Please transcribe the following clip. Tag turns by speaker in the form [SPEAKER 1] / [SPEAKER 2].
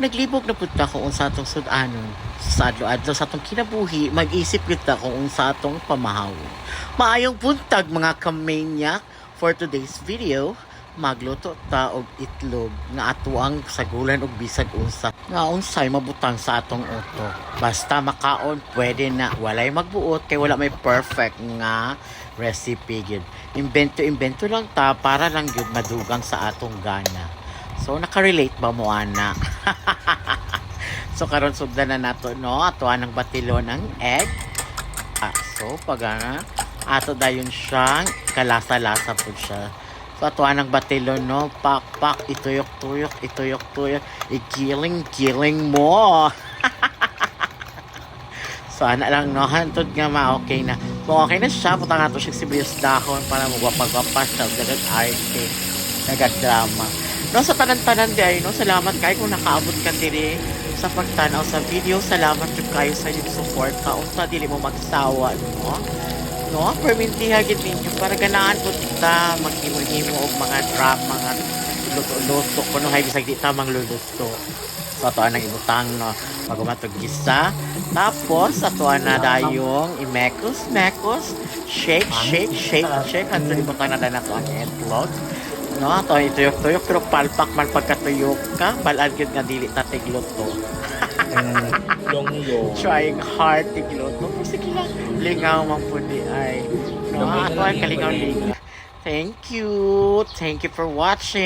[SPEAKER 1] naglibog na punta ko sa atong sudanon. Sa adlo-adlo sa atong kinabuhi, mag-isip kita kung sa atong pamahaw. Maayong buntag mga kamanyak. For today's video, magluto ta og itlog nga atuang sagulan og bisag unsa nga unsay mabutang sa atong utok. Basta makaon pwede na, walay magbuot kay wala may perfect nga recipe gyud. Imbento lang ta para lang gyud madugang sa atong gana. So nakarelate ba mo ana? So karon sugdan na nato no ato anang batilon ang egg. So pag ato dayon siyang kalasa-lasa po siya. So ato anang batilon no, pak ituyok-tuyok, igiling-giling mo. So ana lang no, hantod nga okay na. Kung okay na siya, putang ato siya sibuyas dahon para magwapag-wapas siya, dagat arte, dagat drama. No, sa tanan-tanan di ay no, salamat kayo kung nakaabot ka diri sa pagtanaw sa video. Salamat jud kayo sa inyong support. Kaunsa dili mo magsawa no. No, permintiha gid ninyo para ganahan po kita maghimo-himo og mga drama nga luto-luto kuno hay bisag di ta mangluluto. So ato anang ibutang no magumatog gisa. Tapos ato na dayong imekos shake hanto ibutang na nato ang itlog. No, ato ituyok-tuyok pero palpak man pagkatuyok ka, balad gyud nga dili ta tigluto. Trying hard tigluto. Sige lang. Lingaw man po di ay. No, ato ang kalingaw lingaw. Thank you for watching.